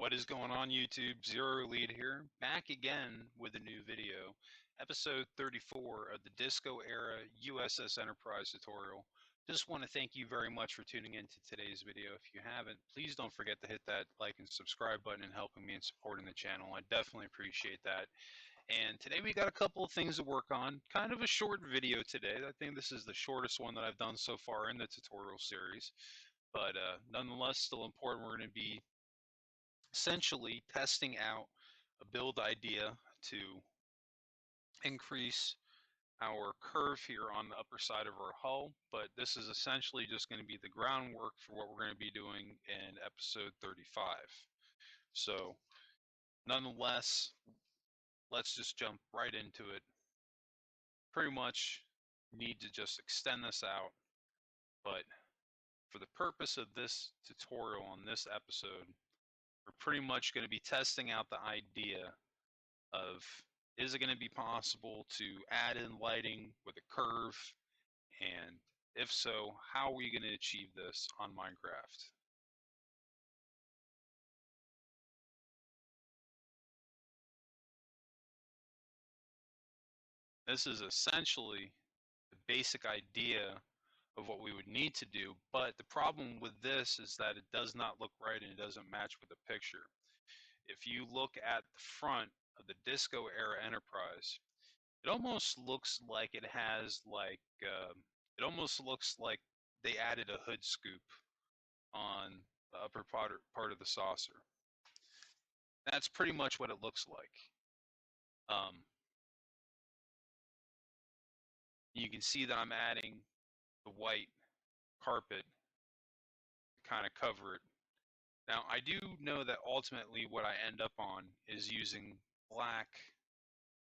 What is going on, YouTube? Zero Lead here, back again with a new video, episode 34 of the Disco Era U.S.S. Enterprise tutorial. Just want to thank you very much for tuning into today's video. If you haven't, please don't forget to hit that like and subscribe button and helping me in supporting the channel. I definitely appreciate that. And today we got a couple of things to work on. Kind of a short video today. I think this is the shortest one that I've done so far in the tutorial series. But nonetheless, still important. We're going to be essentially testing out a build idea to increase our curve here on the upper side of our hull, but this is essentially just going to be the groundwork for what we're going to be doing in episode 35. So nonetheless, let's just jump right into it. Pretty much need to just extend this out, but for the purpose of this tutorial on this episode, we're pretty much going to be testing out the idea of, is it going to be possible to add in lighting with a curve, and if so, how are we going to achieve this on Minecraft? This is essentially the basic idea of what we would need to do, but the problem with this is that it does not look right and it doesn't match with the picture. If you look at the front of the Disco Era Enterprise, it almost looks like it has it almost looks like they added a hood scoop on the upper part of the saucer. That's pretty much what it looks like. You can see that I'm adding the white carpet to kind of cover it. Now, I do know that ultimately what I end up on is using black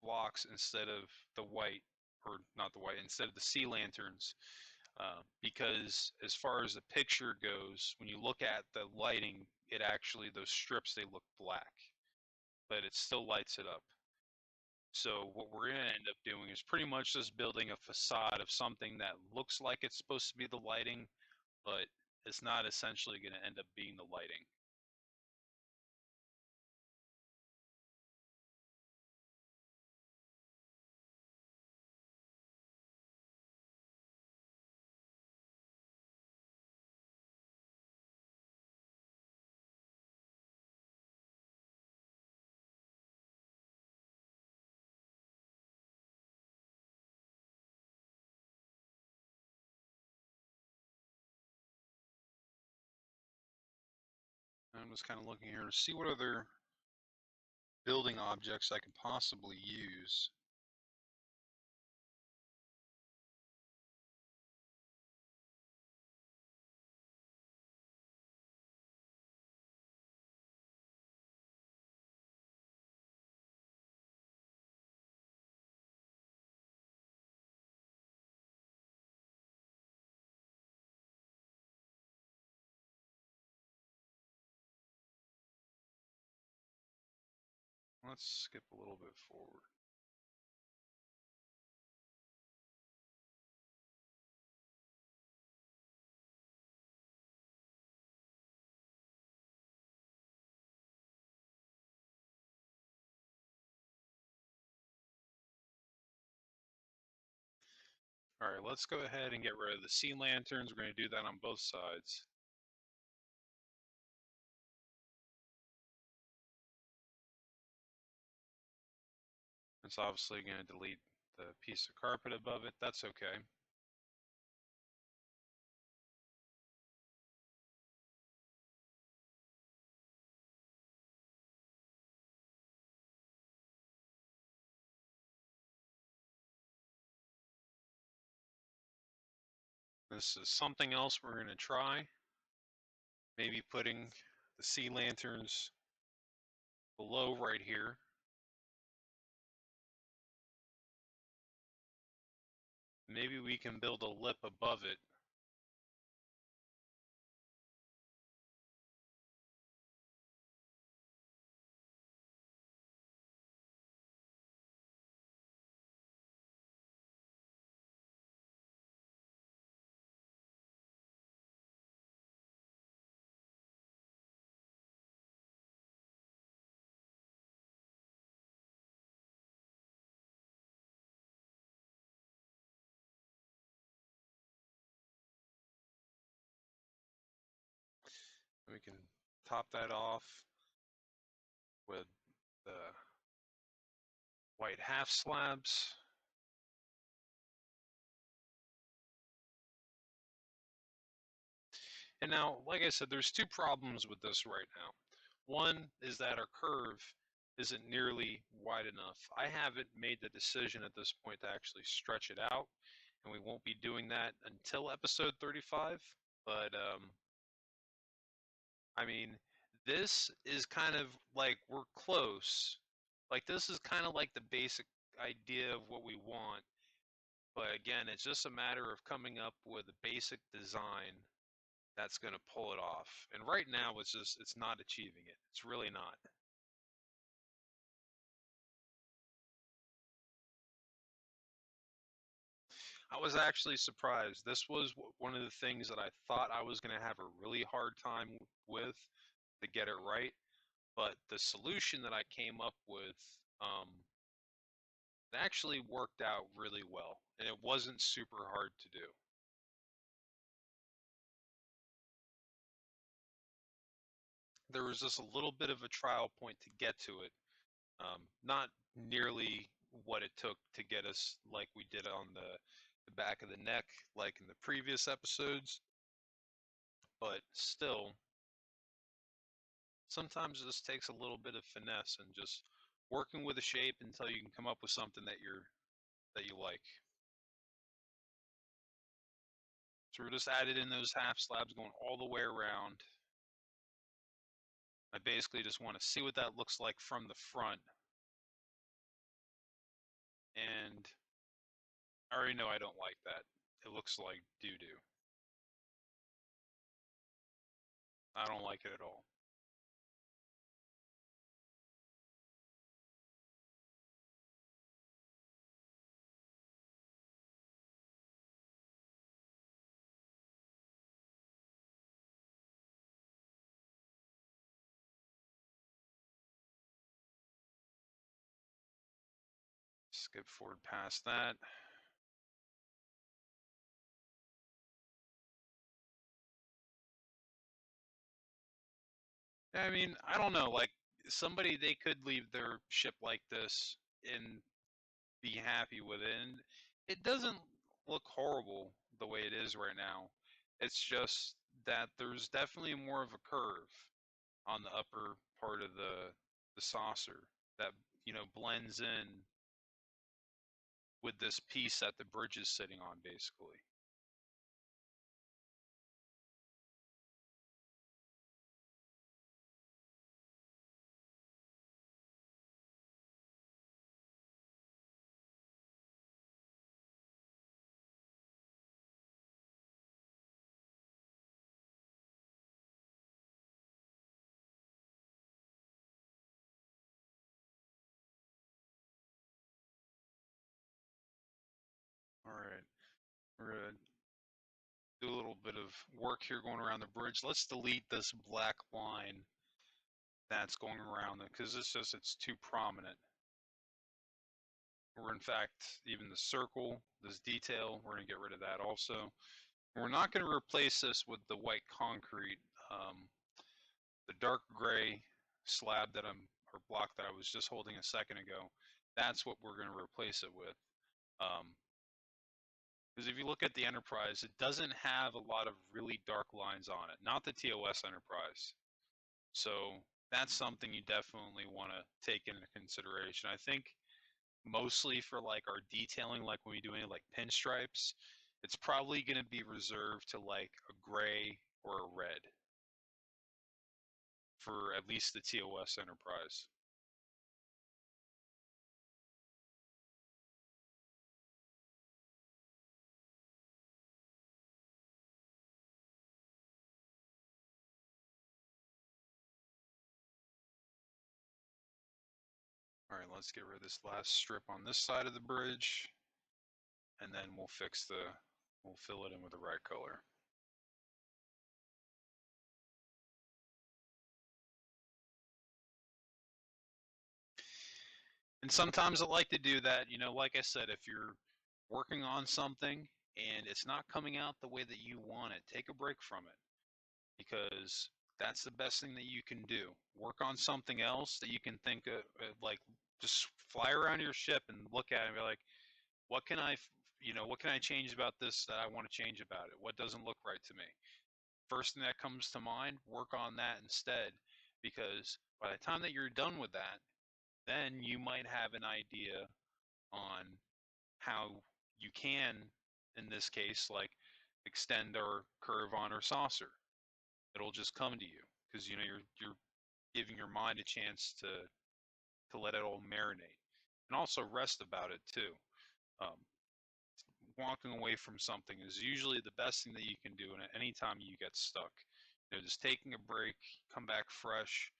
blocks instead of the white, or not the white, instead of the sea lanterns. Because as far as the picture goes, when you look at the lighting, it actually, those strips, they look black, but it still lights it up. So what we're going to end up doing is pretty much just building a facade of something that looks like it's supposed to be the lighting, but it's not essentially going to end up being the lighting. I'm just kind of looking here to see what other building objects I could possibly use. Let's skip a little bit forward. All right, let's go ahead and get rid of the sea lanterns. We're going to do that on both sides. It's obviously going to delete the piece of carpet above it. That's okay. This is something else we're going to try. Maybe putting the sea lanterns below right here. Maybe we can build a lip above it. can top that off with the white half slabs. And now, like I said, there's two problems with this right now. One is that our curve isn't nearly wide enough. I haven't made the decision at this point to actually stretch it out, and we won't be doing that until episode 35. But I mean, this is kind of like we're close. Like this is kind of like the basic idea of what we want. But again, it's just a matter of coming up with a basic design that's going to pull it off. And right now, it's not achieving it. It's really not. I was actually surprised. This was one of the things that I thought I was going to have a really hard time with to get it right. But the solution that I came up with um, actually worked out really well, and it wasn't super hard to do. There was just a little bit of a trial point to get to it, not nearly what it took to get us like we did on the back of the neck, like in the previous episodes, but still, sometimes it just takes a little bit of finesse and just working with a shape until you can come up with something that you like. So we're just added in those half slabs going all the way around. I basically just want to see what that looks like from the front. And I already know I don't like that. It looks like doo-doo. I don't like it at all. Skip forward past that. I mean, I don't know. Like somebody, they could leave their ship like this and be happy with it, and it doesn't look horrible the way it is right now. It's just that there's definitely more of a curve on the upper part of the saucer that blends in with this piece that the bridge is sitting on, basically. All right, we're gonna do a little bit of work here going around the bridge. Let's delete this black line that's going around it because it's too prominent. Or in fact, even the circle, this detail, we're going to get rid of that also. And we're not going to replace this with the white concrete. The dark gray slab or block that I was just holding a second ago, that's what we're going to replace it with. Because if you look at the Enterprise, it doesn't have a lot of really dark lines on it. Not the TOS Enterprise. So that's something you definitely want to take into consideration. I think mostly for like our detailing, like when we do any like pinstripes, it's probably going to be reserved to like a gray or a red for at least the TOS Enterprise. All right, let's get rid of this last strip on this side of the bridge, and then we'll fill it in with the right color. And sometimes I like to do that, like I said, if you're working on something and it's not coming out the way that you want it, take a break from it because that's the best thing that you can do. Work on something else that you can think of, like just fly around your ship and look at it and be like, what can what can I change about this that I want to change about it? What doesn't look right to me? First thing that comes to mind, work on that instead, because by the time that you're done with that, then you might have an idea on how you can, in this case, like extend or curve on our saucer. It'll just come to you because you're giving your mind a chance to let it all marinate and also rest about it too. Um, Walking away from something is usually the best thing that you can do anytime you get stuck. Just taking a break, come back fresh,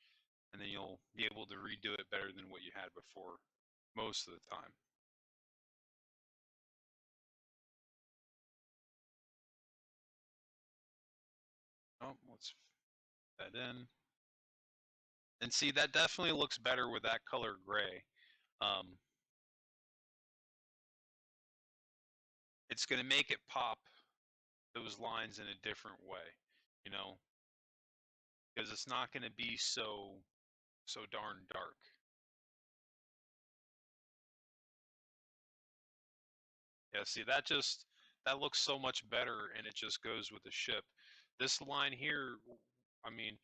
and then you'll be able to redo it better than what you had before most of the time. Oh, let's fit that in. And see, that definitely looks better with that color gray. Um, it's going to make it pop those lines in a different way, you know, because it's not going to be so darn dark. Yeah, see that looks so much better, and it just goes with the ship. This line here, I mean,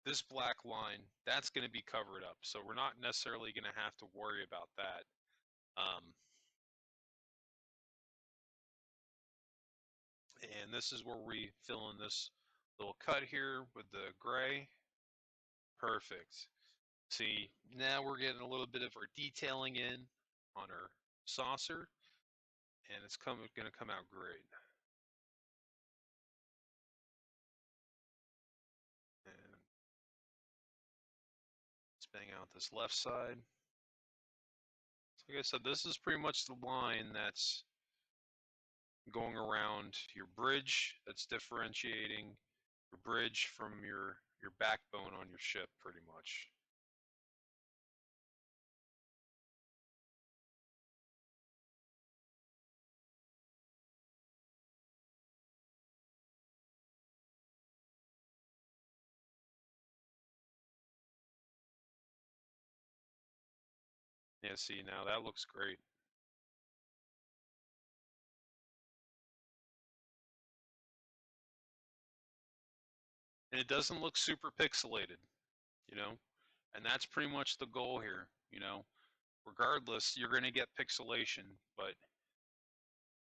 this black line, that's going to be covered up, so we're not necessarily going to have to worry about that. Um, and this is where we fill in this little cut here with the gray. Perfect. See, now we're getting a little bit of our detailing in on our saucer, and it's going to come out great. And let's bang out this left side. So like I said, this is pretty much the line that's going around your bridge, that's differentiating your bridge from your backbone on your ship, pretty much. Yeah, see, now that looks great. And it doesn't look super pixelated, you know? And that's pretty much the goal here, you know? Regardless, you're going to get pixelation, but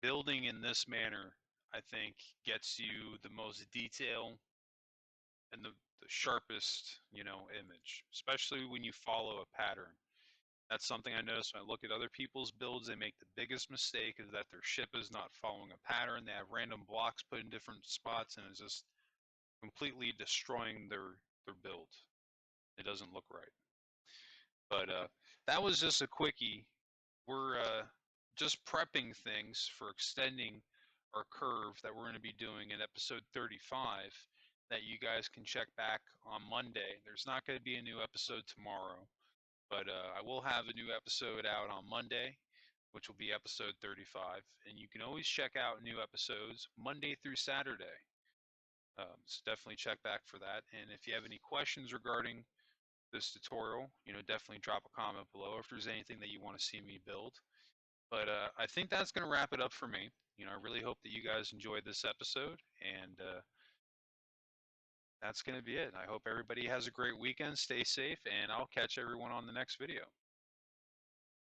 building in this manner, I think, gets you the most detail and the sharpest, image, especially when you follow a pattern. That's something I notice when I look at other people's builds. They make the biggest mistake is that their ship is not following a pattern. They have random blocks put in different spots, and it's just completely destroying their build. It doesn't look right. But that was just a quickie. We're just prepping things for extending our curve that we're going to be doing in episode 35 that you guys can check back on Monday. There's not going to be a new episode tomorrow, but I will have a new episode out on Monday, which will be episode 35. And you can always check out new episodes Monday through Saturday. So definitely check back for that. And if you have any questions regarding this tutorial, definitely drop a comment below if there's anything that you want to see me build. But I think that's going to wrap it up for me. I really hope that you guys enjoyed this episode, and that's going to be it. I hope everybody has a great weekend. Stay safe, and I'll catch everyone on the next video.